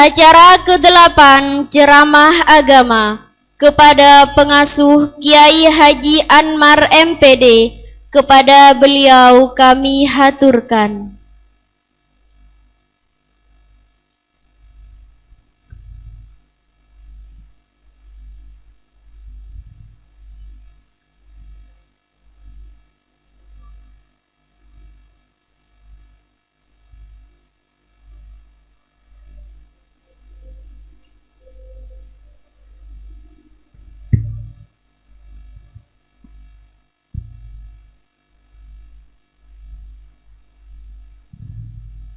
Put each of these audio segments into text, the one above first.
Acara ke-8 ceramah agama kepada pengasuh Kiai Haji Anmar MPD. Kepada beliau kami haturkan.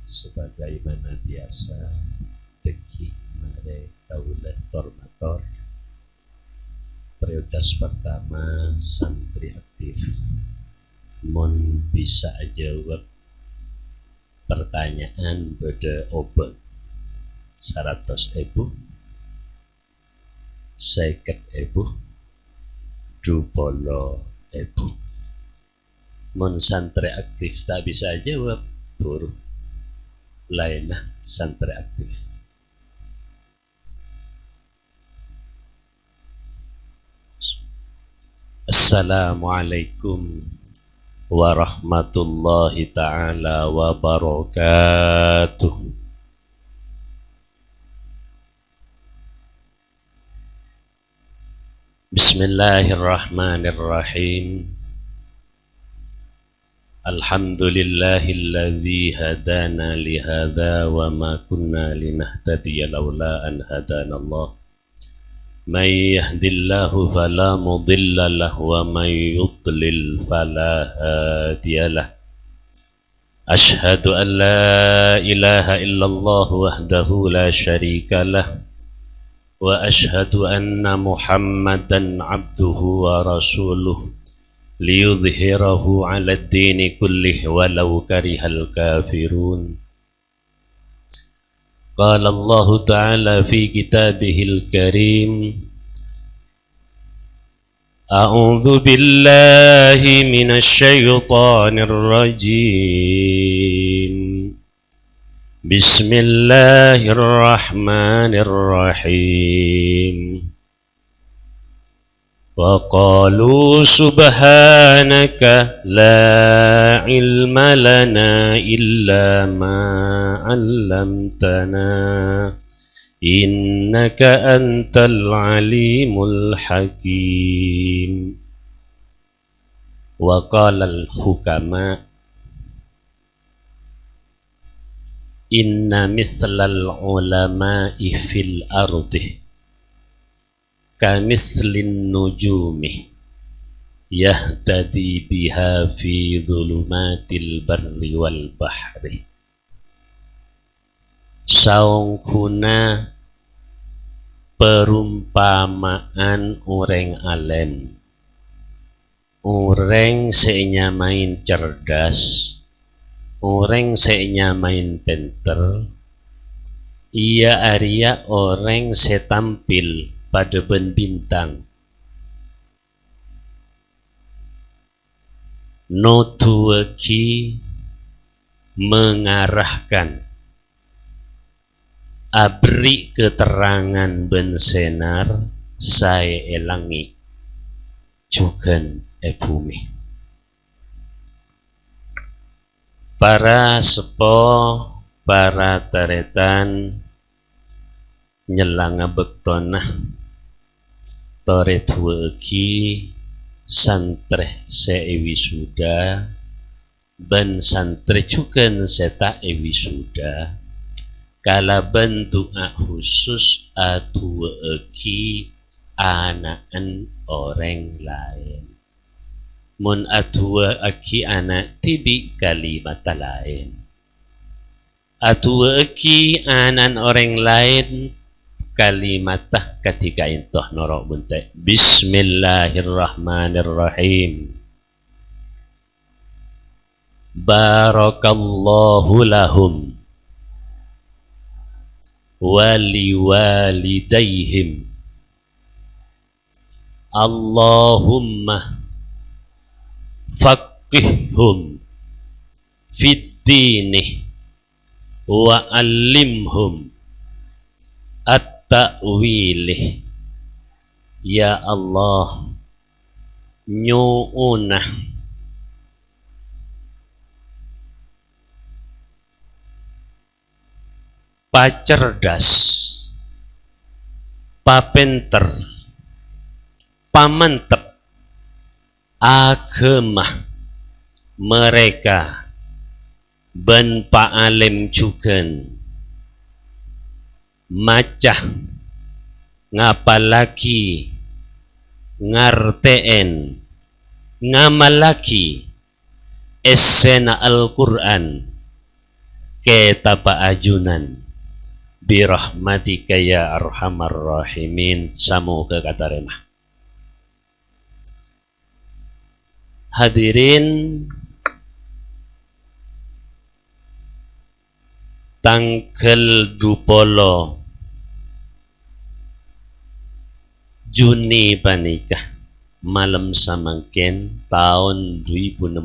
Sebagaimana biasa deki mare kaulah tormator prioritas pertama santri aktif mon bisa jawab pertanyaan pada obat 100.000 50.000 20.000 mon santri aktif tak bisa jawab buruh lainlah santri aktif. Assalamualaikum warahmatullahi ta'ala wabarakatuh. Bismillahirrahmanirrahim. Alhamdulillahilladzi hadana lihada wa ma kunna linahtadiya laula an hadanallah. May yahdillahu fala mudilla lahu wa may yudlil fala hadiyalah. Ashhadu an la ilaha illallah wahdahu la syarika lah wa ashhadu anna Muhammadan abduhu wa rasuluh liyudhhirahu 'ala ad-dini kullih walau karihal kafirun. Qala Allah Ta'ala fi kitabihil karim. A'udzu billahi minasy syaithanir rajim. Bismillahirrahmanirrahim. وقالوا سبحانك لا علم لنا إلا ما علمتنا إنك أنت العليم الحكيم. وقال الحكماء إن مثل العلماء في الأرض kamislin nujumi yahtadi biha fi dhulumatil barri wal bahri. Saungkuna perumpamaan ureng alem, ureng senyamain cerdas, ureng senyamain pinter, ia Arya orang setampil pada bintang. Notuaki mengarahkan abri keterangan bensenar saya elangi jugan bumi. Para sepo, para taretan nyelanga bektonah toret weki santre seewi suda ban santre cuken seta ewi suda kala bentuk khusus atu weki anaan orang lain mun atu weki anak tibi kalimat lain atu weki anan orang lain kalimatah ketika intoh norok bunte. Bismillahirrahmanirrahim. Barakallahu lahum waliwalidayhim. Allahumma faqihhum fid dini wa allimhum at-ta'wilih. Ya Allah, nyu'unah pacerdas, papenter, pamantep agama mereka ben pa'alim jugan macah ngapalagi ngarteen ngamalaki esena Al-Quran ketapa ajunan birahmatika ya arhamar rahimin. Samu ke kata remah. Hadirin tanggal 20 Juni panikah malam samangken tahun 2006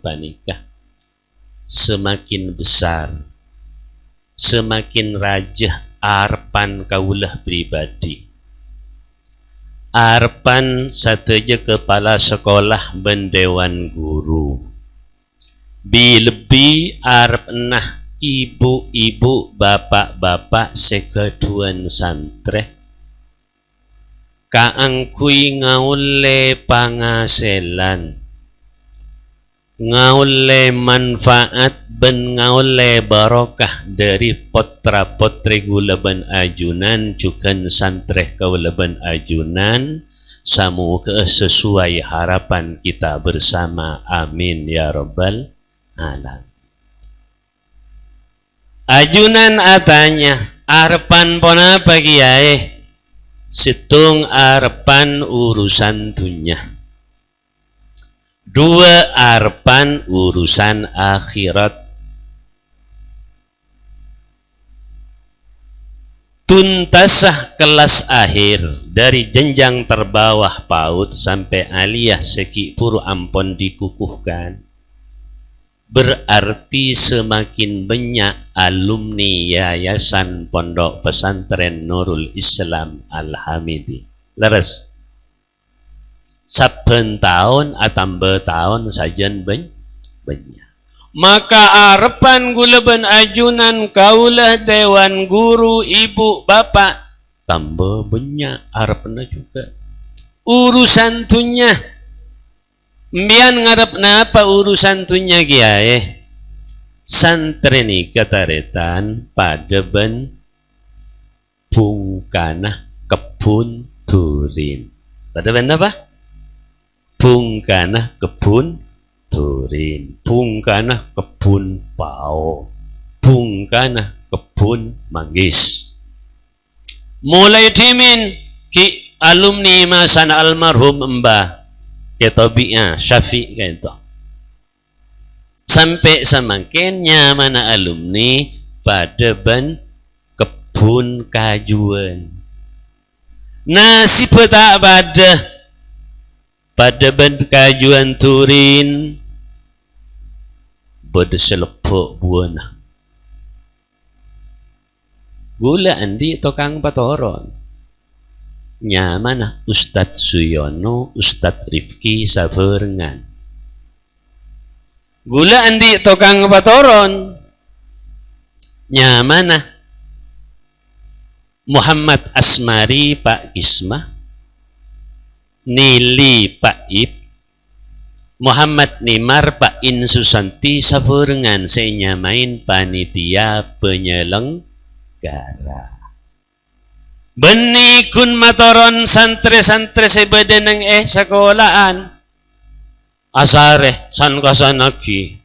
panikah semakin besar, semakin rajah arpan kaulah pribadi. Arpan sateja kepala sekolah bendewan guru. Lebih arp nah ibu-ibu, bapak-bapak segaduan santre. Kaangkui ngaule pangaselan, ngaule manfaat ben ngaule barokah dari potra potri gula ben ajunan jukan santreh kaula ben ajunan samu ke sesuai harapan kita bersama, amin ya rabbal alamin. Ajunan atanya arpan pona pagi yae situng arpan urusan dunia, dua arpan urusan akhirat. Tuntasah kelas akhir dari jenjang terbawah PAUD sampai aliyah seki puru ampon dikukuhkan. Berarti semakin banyak alumni Yayasan Pondok Pesantren Nurul Islam Al-Hamidi. Leres. Saben tahun atau tahun sajen banyak. Maka arepan gula ben ajunan kaulah dewan guru ibu bapak tambah banyak arepna juga. Urusan tunya mbian ngarep napa urusan tunya kiai? Santreni kataretan pada ben bungkana kebun durin. Pada ben apa? Bungkana kebun durin, bungkana kebun pao, bungkana kebun manggis. Mulai dimin ki alumni masana almarhum Mbah Ketobi'ah Syafiq kayak itu. Sampai semakinnya mana alumni pada ban kebun kajuan. Nasi peta pada ban kajuan turin pada selepuk buana. Gula andi tokang patoron. Nyamana Ustadz Suyono, Ustadz Rifki saberengan. Gula andi tokang patoron. Nyamana Muhammad Asmari Pak Ismah, Nili Pak Ib, Muhammad Nimar Pak In Susanti saberengan senyamain panitia penyelenggara. Beni kun matoron santre-santre sebedeneng sekolahan asare san kasanaki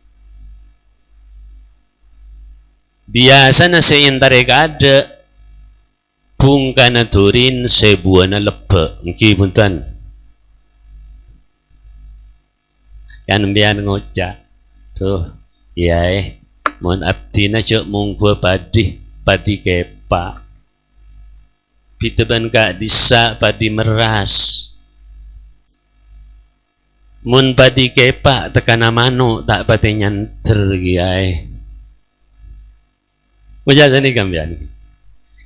biasa na seintare kada bungkana turin sebuana lepe ngki punten kan bian ngocak tuh ya mon abdina cok munggu padi kepa piteban kak disa padi meras mun padi kepak tekana manu tak pati nyanter giai wajah ni kambian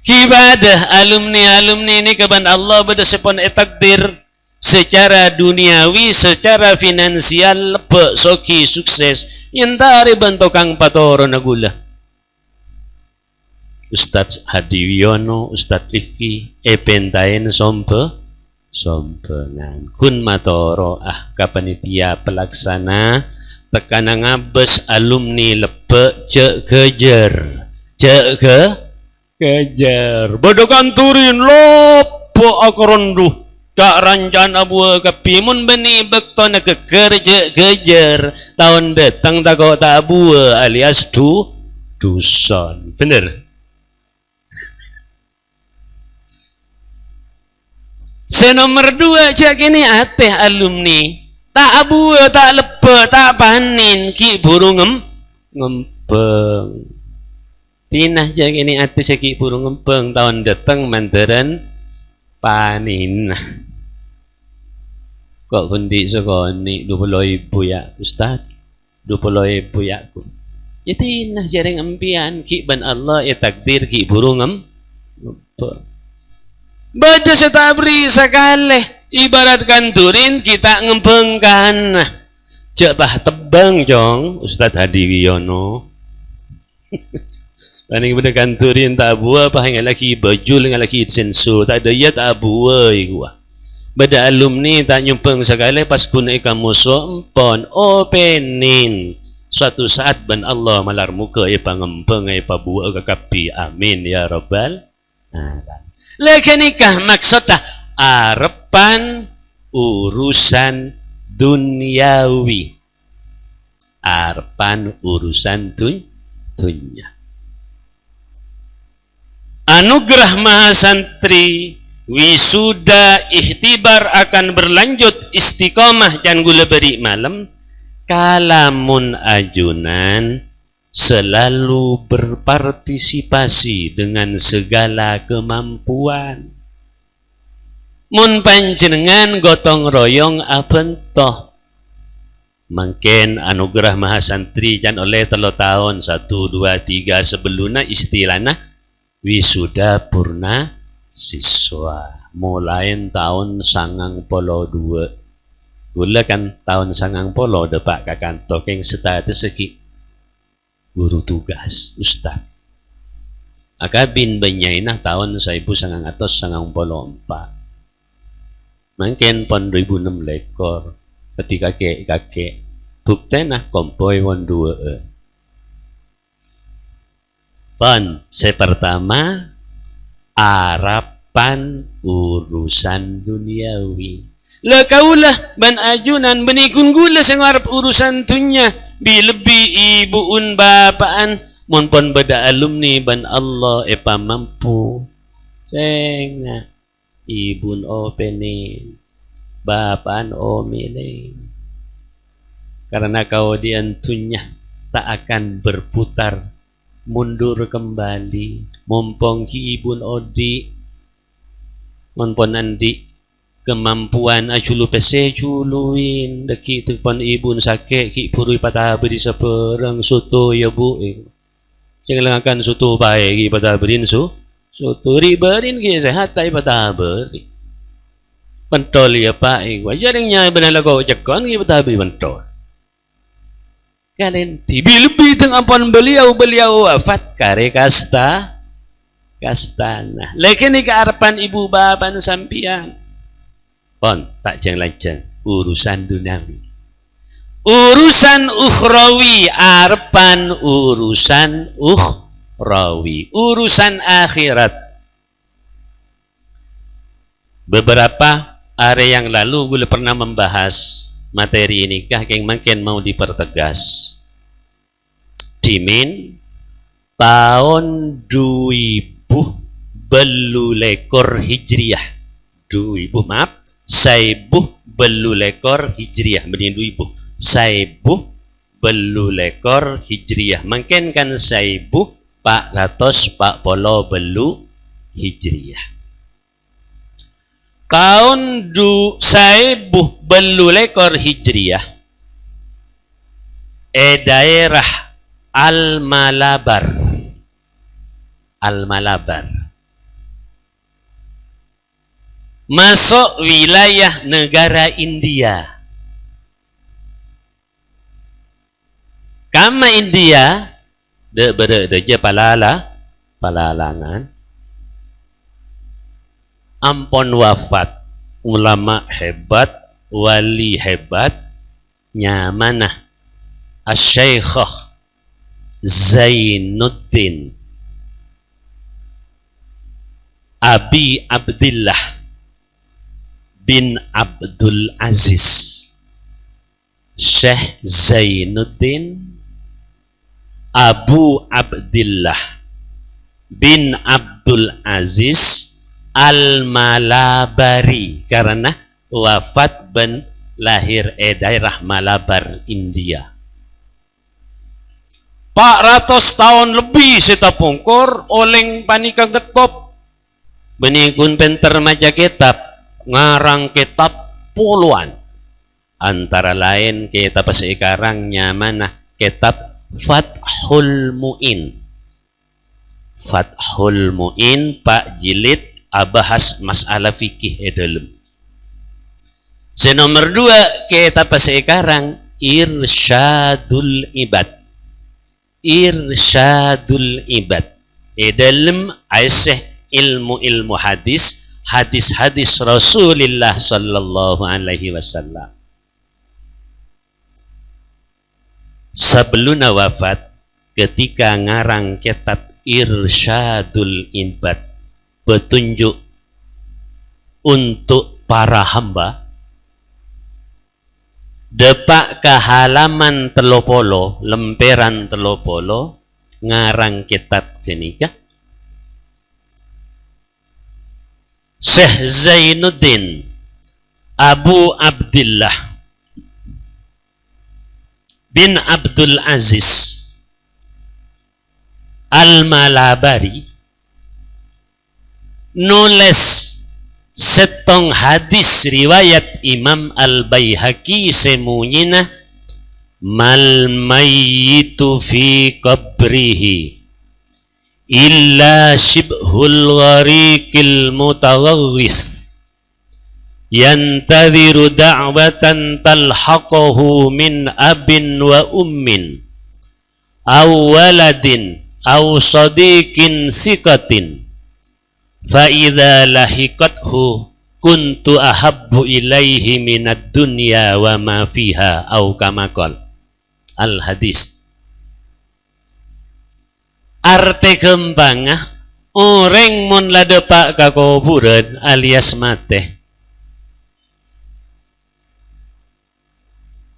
Kibadah alumni ini keban Allah berdasarkan takdir secara duniawi, secara finansial lepek soki sukses yang dari bentokang patoro nagula. Ustadz Hadi Wiono, Ustadz Rifki, pentain sompengan kun matoro kapanitia pelaksana tekana ngabes alumni lepek cek kejar bodoh kanturin lopo akarondu kak rancan abu kapimun beni bekto na kejar tahun datang tak kau tak abu alias duson bener. Senomor 2 cak ini ateh alumni tak abu tak lepe tak panin ki burung ngempeng tinah jak ini ateh ki burung ngempeng tahun datang mandaran panin kok kundi sekoni 20.000 ya Ustaz 20.000 ya ku ya tinah jarang empian ki ban Allah ya takdir ki burung ngempeng baca setabri sekali ibarat kanturin kita ngempengkan jabah tebang jong Ustadz Hadi Wiono paling pada kanturin tak buah apa yang lagi baju yang lagi sensu tak ada ya tak buah gua pada alumni tak nyumpeng sekali pas guna kamu sompon openin suatu saat ban Allah malar muka ya pangempeng ya pabuah kekapi amin ya rabbal alamin. Lagi nikah maksudnya arepan urusan duniawi, arepan urusan dunia. Anugerah Mahasantri wisuda ikhtibar akan berlanjut istiqomah dan gula beri malam kalamun ajunan selalu berpartisipasi dengan segala kemampuan. Mun panjenengan gotong royong abentoh. Mungkin anugerah Mahasantri kan oleh 3 tahun 1, 2, 3 sebelumnya istilahnya wisuda purna siswa. Mulai tahun 92. Gula kan tahun 90 depak kakantok yang status segi guru tugas ustaz akabin banyainah tahun 1994 mungkin pon 2006 lekor ketika kakek buktenah kompoy won 2 pon sepertama harapan urusan duniawi lekaulah ban ajunan benikun gula sing arep urusan dunia lebih ibuun bapaan mun pon beda alumni ban Allah mampu senga ibun opening bapaan omileng karena kau diantunya tak akan berputar mundur kembali mumpung ki ibun odi mun pon andi kemampuan ajulu pese juluin deki tepan ibun sakit ki purui patah beri seperang soto ya bu jangan akan soto baik ki patah berin soto ribarin ki sehat tai patah beri pentol ya pak wajarnya benar kau cekon ki patah beri pentol kalian tibi lebih tengah pon beliau wafat kare kastana lagi ni kearapan ibu bapak sampian pon tak jeng lajeng urusan duniawi urusan ukhrawi arpan urusan ukhrawi urusan akhirat beberapa hari yang lalu gue pernah membahas materi ini kah yang makin mau dipertegas dimin tahun 2000 belulekor hijriyah 2000 maaf Saibuh belulekor hijriyah benih 2000 Saibuh belulekor hijriyah mungkin kan saibuh pak ratus pak polo belu hijriyah tahun saibuh belulekor hijriyah daerah Al-Malabar masuk wilayah negara India. Kama India de je palalangan ampun wafat ulama hebat, wali hebat, nyamanah Asy-Syaikh Zainuddin Abi Abdillah bin Abdul Aziz. Syekh Zainuddin Abu Abdillah bin Abdul Aziz Al-Malabari, karena wafat ben lahir daerah Malabar, India. 400 tahun lebih kita pungkur oleng panika getop benikun penter maca kitab, ngarang kitab puluhan, antara lain kitab sekarangnya mana kitab Fathul Mu'in. Fathul Mu'in Pak Jilid abahas masalah fikih dalam. Senomor 2 kitab sekarang Irsyadul Ibad. Irsyadul Ibad dalam aisyah ilmu hadis, hadis Rasulullah sallallahu alaihi wasallam. Sebelum wafat, ketika ngarang kitab Irsyadul Ibad, petunjuk untuk para hamba, depak ke halaman telopolo, lemperan telopolo, ngarang kitab kenika Syekh Zainuddin Abu Abdillah bin Abdul Aziz Al-Malabari nulis setong hadis riwayat Imam Al-Baihaqi semunyina mal mayyitu fi qabrihi illa shibhul ghariqil mutaghawwis yantadhiru da'watan talhaqahu min abin wa ummin aw waladin aw sadiqin sikatin fa idza lahiqathu kuntu ahabbu ilaihi minad dunya wa ma fiha aw kama qala al hadis. Arte kembangah orang mun ladepak ka kuburan alias mate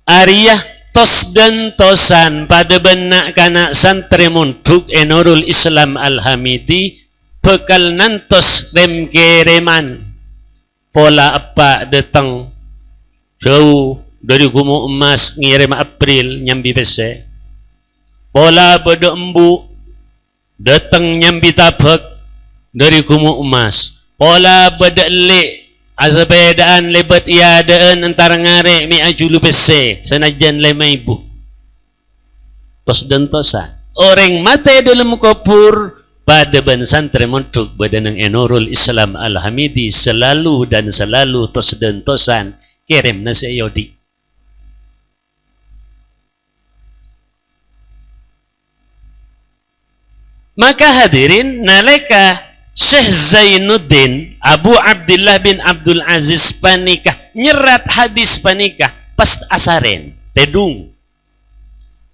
Ariyah tos dan tosan pada benak kanak santri munduk Nurul Islam Al-Hamidi bekal nantos rem kereman pola apa datang jauh dari Gumu Emas ngirim April nyambi bese pola beda embu datang nyambi tabak dari Gumu Emas pola beda lek azabedaan lebat iadaan antara ngare mi ajulu bese sanajan lima ibu tos dan tosa orang mati dalam kubur pada ban santri mondok badan Nurul Islam Al-Hamidi selalu dan selalu tos dan tosan kirim nasi yodi. Maka hadirin nalika Syekh Zainuddin Abu Abdillah bin Abdul Aziz panikah nyerat hadis panikah pas asaren tedung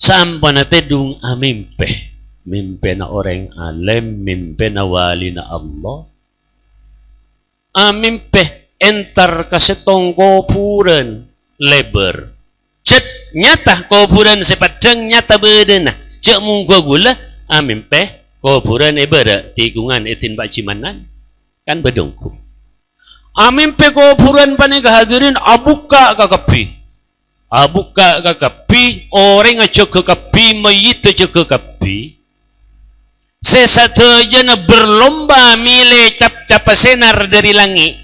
sampana tedung amimpe mimpe na orang alim mimpe na wali na Allah amimpe entar kasetong kuburan lebar cet nyata kuburan sepadang nyata bedena cek munggu gula amimpe kuburan ibarat tikungan etin Pak Cimanan kan bedongku amimpe kuburan panikah hadirin abuka kakapi orang aja kakapi mayit aja kakapi sesatu jana berlomba milih cap senar dari langit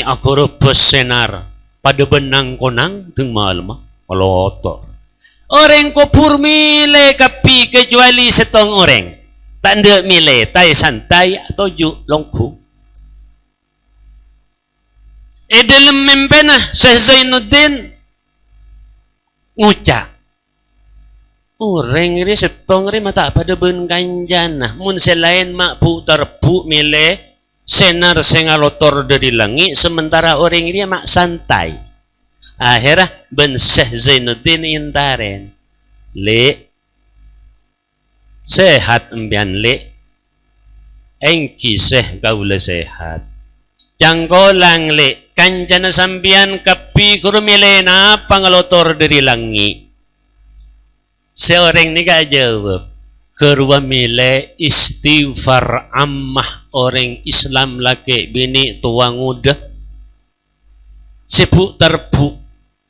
aku rebus senar pada benang konang tung malam kalau otor orang kubur milih kapi kecuali setong orang tak ada milih tai santai atau juk longku dalam mimpenah Syekh Zainuddin ngucap orang ini setong ini mata pada ben kanjana mun selain mak bu terbu milih senar sengalotor dari langit sementara orang ini mak santai akhirnya ben Syekh Zainuddin intaren le sehat embian le engki Syekh kaula sehat cangkolang le kanjana sambian kapi kuru milena pangalotor dari langit seorang ni gak jawab kerwa mile istighfar ammah orang Islam laki bini tua muda sebut terbu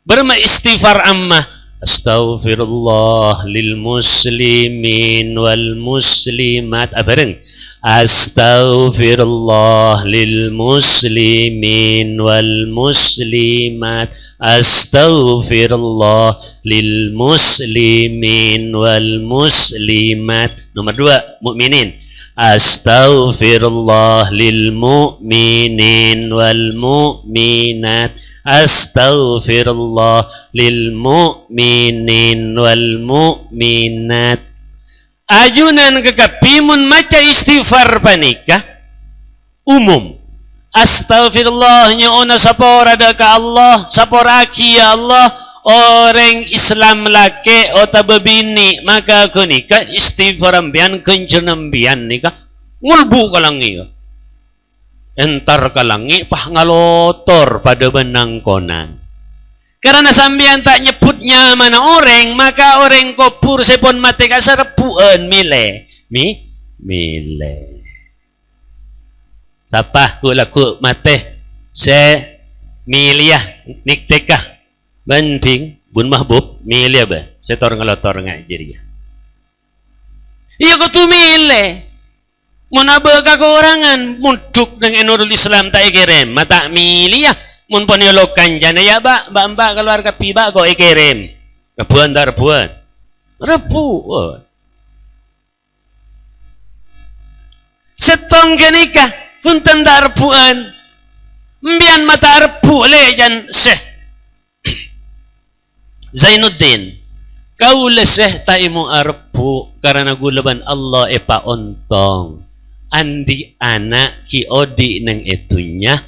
berma istighfar ammah astaghfirullah lil muslimin wal muslimat bareng astaghfirullah lil muslimin wal muslimat astaghfirullah lil muslimin wal muslimat nomor 2 mukminin astaghfirullah lil mu'minin wal mu'minat astaghfirullah lil mu'minin wal mu'minat ajunan kekapimun maca istighfar panikah umum astaghfirullah nyoona sapor ada ka Allah sapor aki ya Allah orang Islam laki ota bebini maka kunika istighfar ambian kencun ambian nikah ngulbu kalangi entar kalangi pah ngalotor pada benang konan karena sambian tak nyebutnya mana orang maka orang kopur sepon mati kasar puan mile siapa ku mate se miliah niktekah banting bun mahbub milia ba setor ngalotor ngajiria iya ko tu mile munabe ka keurangan muduk dengan Nurul Islam tak ikirim mata miliah mun pon yolokan jana ya mbak keluar kapi mbak kok ikirim kebuan darbuan repu setong kenikah punten darbuan mbian mata repu lejan Syekh Zainuddin kau leseh taimu arpu karena gulaban Allah epa ontong andi anak ki odi neng etunya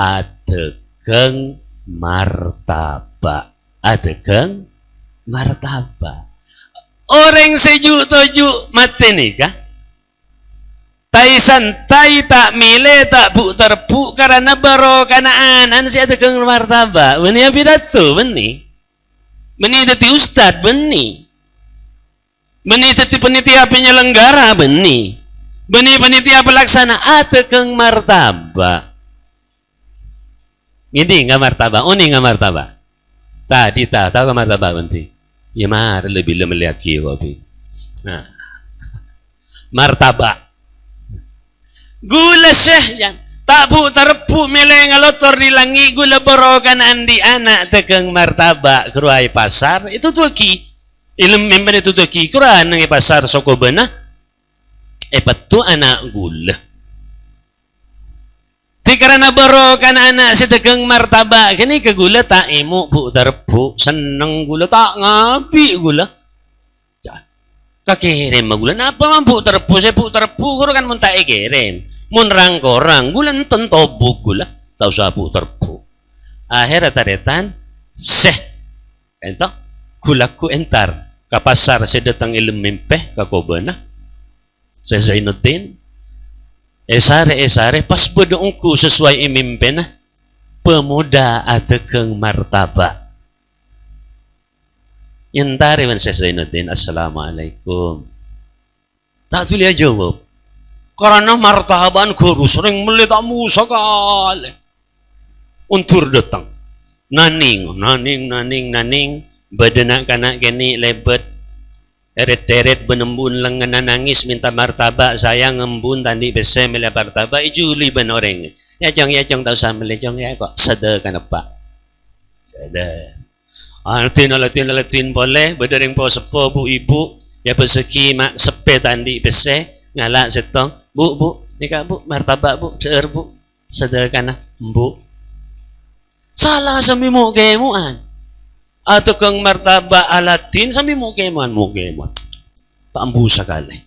adekeng martaba orang sejuk tojuk mati nikah tai santai tak mile tak bu terpu karena baro kanaan si adekeng martaba beni pidato beni dati ustad beni dati penitia penyelenggara beni penitia pelaksana adekeng martaba ini nggak martabak, ini nggak martabak. Tadi tahu nggak martabak nanti. Ya mar lebih melihat kiwabi. Nah, martabak. Gula Syekh yang tak bu terpu mileng ngalotor di langit gula borokan andi anak tegang martabak keruai pasar itu tuh ki ilmu member itu tuh ki keruan nang pasar soko benah. Betul anak gula. Karena barokan anak si tegang martabak kini ke gula tak emu bu terpu seneng gula tak ngapi gula kakirim gula napa mampu terpu saya bu terpu guru kan mun tak kirim mun rangkorang gula enten tobuk gula tau sabu terpu akhirnya taretan Syekh ento gulaku entar ke pasar saya datang ilmu mempeh ke kobana Syekh Zainuddin esare pas berdoongku sesuai imimpena pemuda adekeng martabak yentari wan Syekh Zainuddin assalamualaikum tak tulis jawab karena martaban guru sering melitamu sekali untur datang naning badenak kanak kini lebet eret-eret benembun lengan nangis minta martabak saya ngembun tadi bese mele martabak juli ben orang ya jong tahu sama le jong ya kok sada kan apa sada latin boleh bedereng po sepo bu ibu ya beseki mak sepe tadi bese ngalak setong bu nika bu martabak bu seur bu sada kana bu Salah sami mo kemuan. Atau kang martaba alatin sami mo kemuan. Tambu sakali.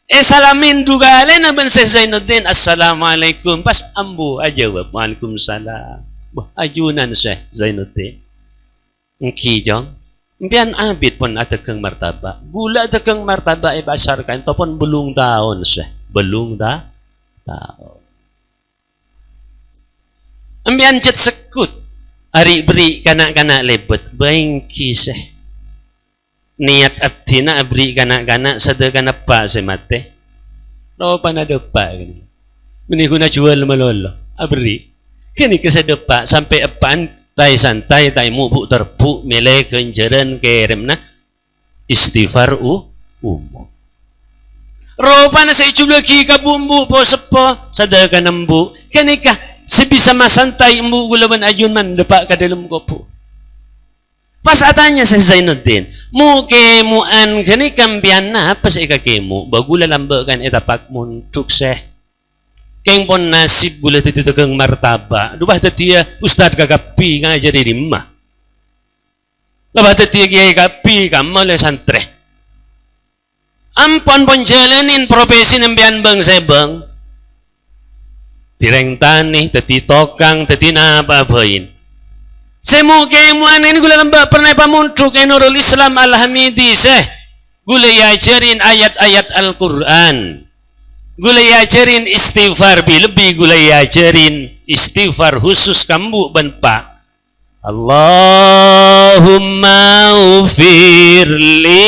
Salamin dugale naman si Zainuddin. Assalamualaikum. Pas ambu ajawab. Waalaikumsalam. Ayunan siya Zainuddin. Ang kijong. Biyan abit pon at kang martaba. Gula at kang martaba ibasar ka. Ito pon bulong taon siya. Bulong taon. Ambiyan chat sakut. Ari-bri kana lebet. Bangki siya. Niat abdi na abri kana sada kana pa si mate. No pa na depa. Mini ko na jual malolo. Abri. Kini kasadepa sampai apaan. Tay santai, tay mubu terpu, mele kenjaran kerem na istighfar umum. Ropa na sa itsula ki kabumbu po sepo, sadaka nambu. Kanika, sebisa masantay umbu gulaban ayun man, depa ka dalam ko po. Pas atanya sa Zainuddin, muke muan kanikam biyan na, pas ikakemu, bagula lambakan etapak muntuk seh. Keng pon nasib gula titi tegang martaba. Dubah tetia ustad kagapi nga jadi rimah. Labah tetia kiai kapi kamu le santre. Ampon pon jalanin profesi nembian bang sebang. Tireng tani, teti tokang, teti nababain. Semuke muanin gula lembah pernah pamuntuk Nurul Islam Al-Hamidi seh. Gula yajarin ayat-ayat Al-Quran. Gulai ajarin istighfar lebih gulai ajarin istighfar khusus kamu benpa. Allahumma ufirli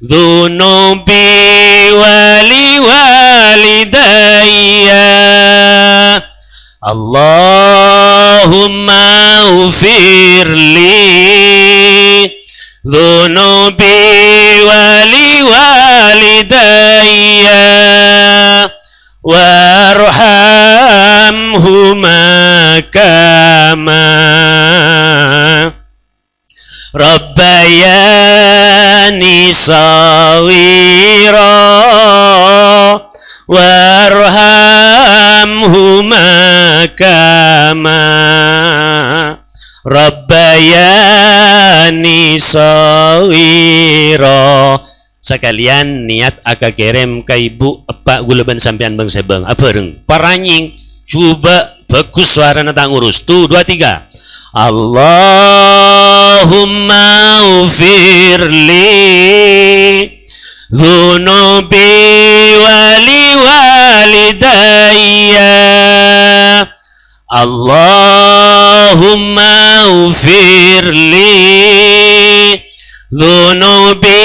dhunubi wali walidayya. Allahumma ufirli dhunubi wali walidayya warhamhuma kama rabbayani sawira warhamhuma kama Rabbayani sawiro. Sekalian niat aka kirim ke ibu apa gulaban sampean bang sebang apa reng paranying coba bagus suara nata ngurus tuh 2 3 Allahumma ufirli dhunubi wali walidayya Allahumma ufirli dhunubi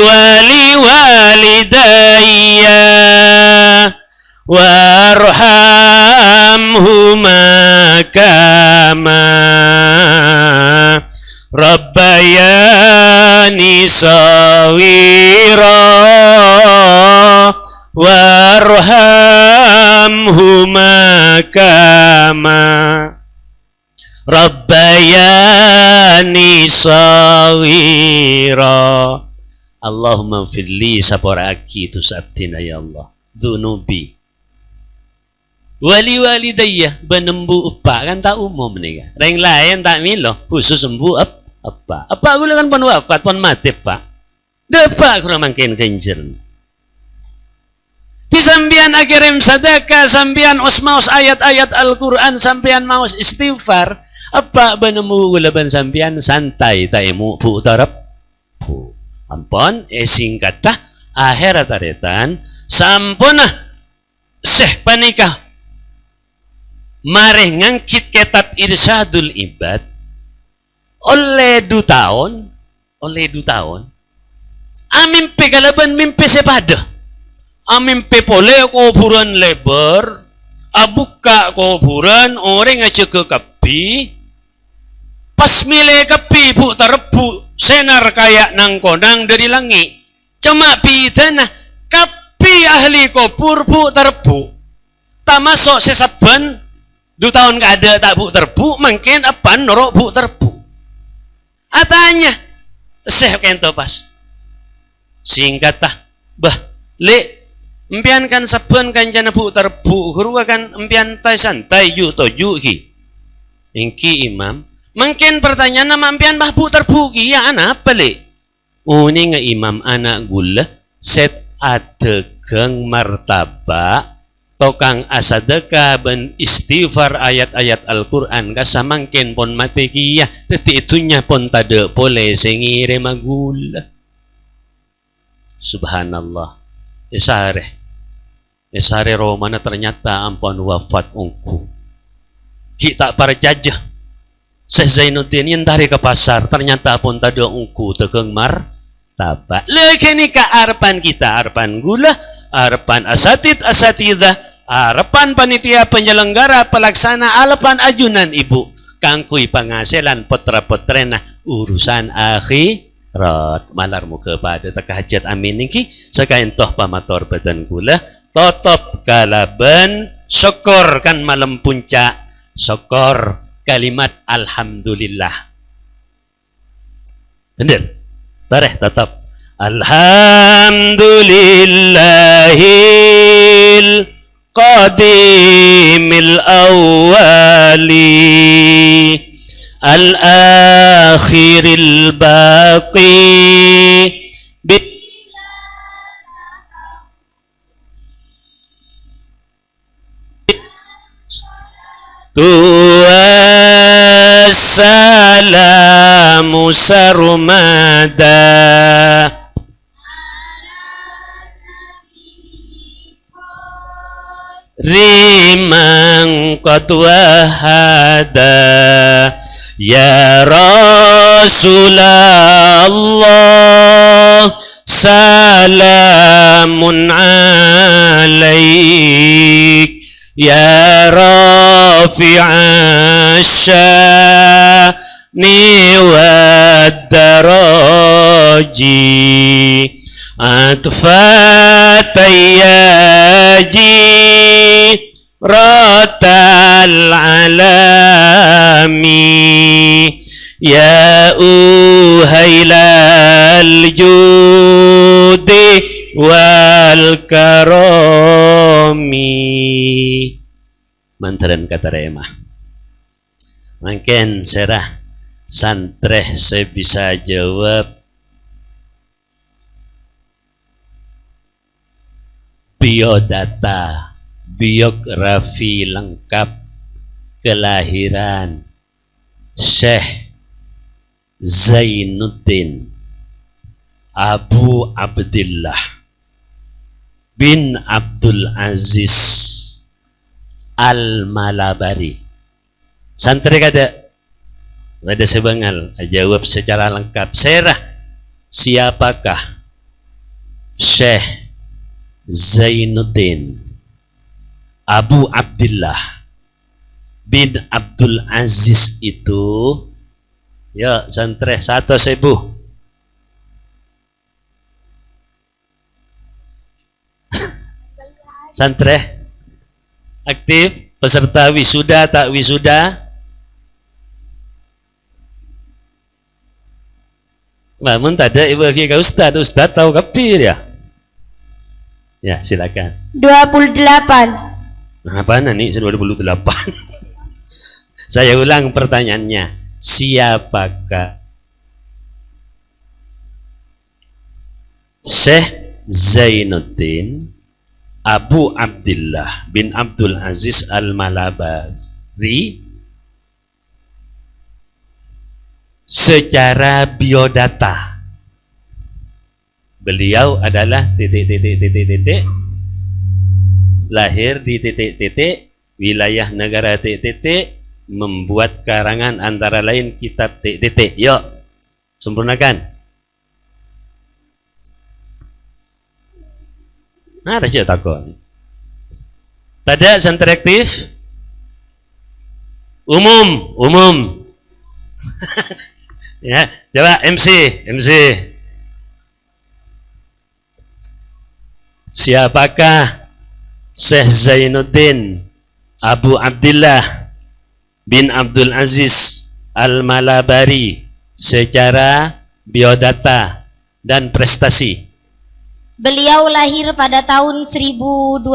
wali walidayya warhamhuma kama rabbayani sawira warhamhuma kama rabbayani sawira. Allahumma firli sapora aki tu sabtina ya Allah dhunubi wali walidayya benembu upa kan tak umum ni kan yang lain tak milo khusus embu apa gula kan pon wafat pon mati pak depak kurang mangkin kenjer. Di sambian akirim sadaka, sambian osmaus ayat-ayat Al-Quran, sambian maus istighfar, apa benemu gulaban sambian santai taimu pu tarap pu. Ampun, singkatah akhirat aretan, sampunah seh panikah. Mari ngangkit kitab Irsyadul Ibad oleh 2 tahun, amimpi kalaban mimpi sepada. Amimpi pole kuburan lebar, abuka kuburan orang aja ke kapi, pas milih kapi bu terpu senar kayak nangkonang dari langit, cuma bidana kapi ahli kubur bu terpu, tak masuk sesaban 2 tahun gak ada tak bu terpu, mungkin apa norok bu terpu, atanya seh kento pas, singkat tah, bah le Empian kan sapen kan jana pu terpu hurwa kan empian tai santai yu to yu ki. Ingki imam. Mungkin pertanyaan nama empian bah pu terpu ki ya anak apa le? Uni nga imam anak gula set atekeng martaba tokang asadeka ben istighfar ayat-ayat Al-Quran kasamangken pon mati kiyah teti itunya pon tade pole sengire magula. Subhanallah. Esare Romana ternyata ampun wafat ungku. Kita para jajah. Syekh Zainuddin yang dari ke pasar ternyata pun tadi ungku tegeng martabak. Lekeni ka arpan kita, arpan gula, arpan asatidah, arpan panitia penyelenggara pelaksana alapan ajunan ibu. Kangkui pengasilan potra-potrena urusan akhirat. Malarmu kepada tekahajat amin niki sekain toh pamator badan gula totop kalaban syukur kan malam puncak syukur kalimat alhamdulillah. Bener? Tareh tetap alhamdulillahil qadimil awwali al-akhiril baqi Wassalamu sarmada Riman qad wahada Ya Rasulullah Salamun alaik Ya Rafi'a sya'ni wad daraji atfatayyaji ratal alami Ya uhailal judi wal karomi. Mantaran kata remah. Mungkin serah santreh saya bisa jawab biodata, biografi lengkap kelahiran Syekh Zainuddin Abu Abdillah bin Abdul Aziz Al-Malabari. Santri kada sebengal jawab secara lengkap. Serah siapakah Syekh Zainuddin Abu Abdillah bin Abdul Aziz itu? Ya santri 1.000. Santri aktif, peserta wisuda tak wisuda? Namun tak ada ibu ke ustad tahu kapir ya? Ya silakan. 28. Apa nih 28? Saya ulang pertanyaannya. Siapakah Syekh Zainuddin Abu Abdillah bin Abdul Aziz Al-Malabari secara biodata? Beliau adalah titik lahir di titik wilayah negara titik membuat karangan antara lain kitab titik. Yuk sempurnakan. Nah, ada takon. Tada santri aktif? Umum. Ya, coba MC. Siapakah Syekh Zainuddin Abu Abdillah bin Abdul Aziz Al-Malabari secara biodata dan prestasi? Beliau lahir pada tahun 1028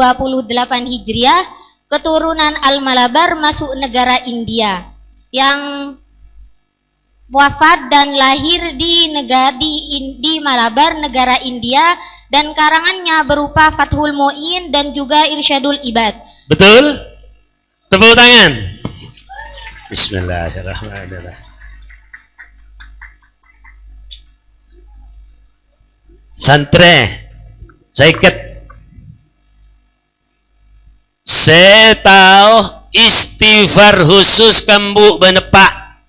Hijriah, keturunan Al-Malabar masuk negara India, yang wafat dan lahir di Malabar, negara India, dan karangannya berupa Fathul Mu'in dan juga Irsyadul Ibad. Betul? Tepuk tangan. Bismillahirrahmanirrahim. Santre, saiket. Saya tahu istighfar khusus kambu benepak.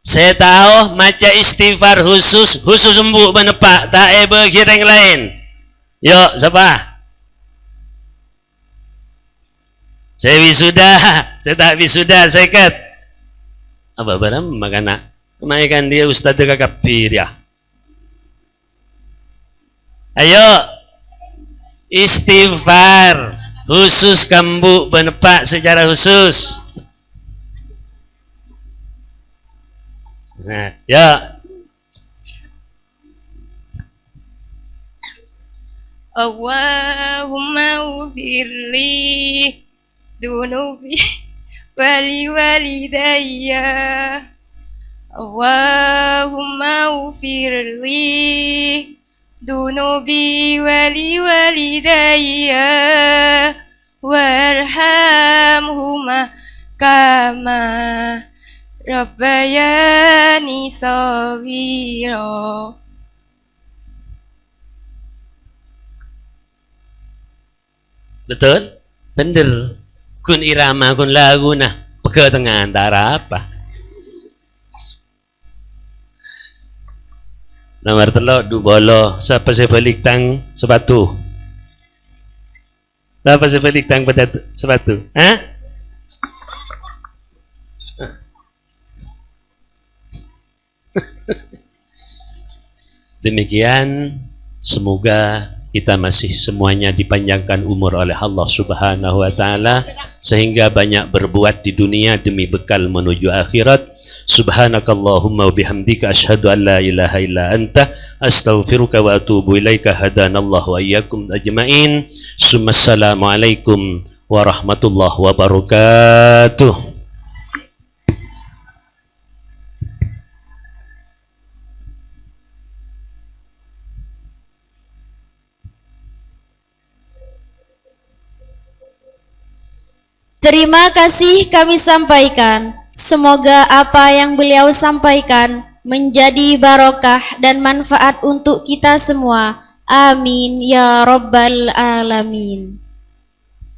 Saya tahu maca istighfar khusus embu benepak. Tak berkira yang lain. Yuk, siapa? Saya wisuda, saya tak wisuda, saya kat. Apa barang makana? Kemaikan dia ustaz kakapir ya. Ayo, istighfar khusus kambu benepak secara khusus. Nah, ya. Allahumma ufirli dunubi wali walidayya. Allahumma ufirli dunubi wali walidayya warhamhuma kama rabbayani shaghira. Betul? Bener. Kun irama kun lagu nah. Peke tengah antara apa? Nomor telok du bolo. Siapa saya balik tang sepatu? Siapa saya balik tang pada sepatu? Hah? Demikian, semoga kita masih semuanya dipanjangkan umur oleh Allah Subhanahu wa taala sehingga banyak berbuat di dunia demi bekal menuju akhirat. Subhanakallahumma wa bihamdika asyhadu an la ilaha illa anta astaghfiruka wa atubu ilaika. Hadanallahu wa iyyakum ajmain. Assalamu alaikum warahmatullahi wabarakatuh. Terima kasih kami sampaikan. Semoga apa yang beliau sampaikan menjadi barokah dan manfaat untuk kita semua. Amin ya rabbal alamin.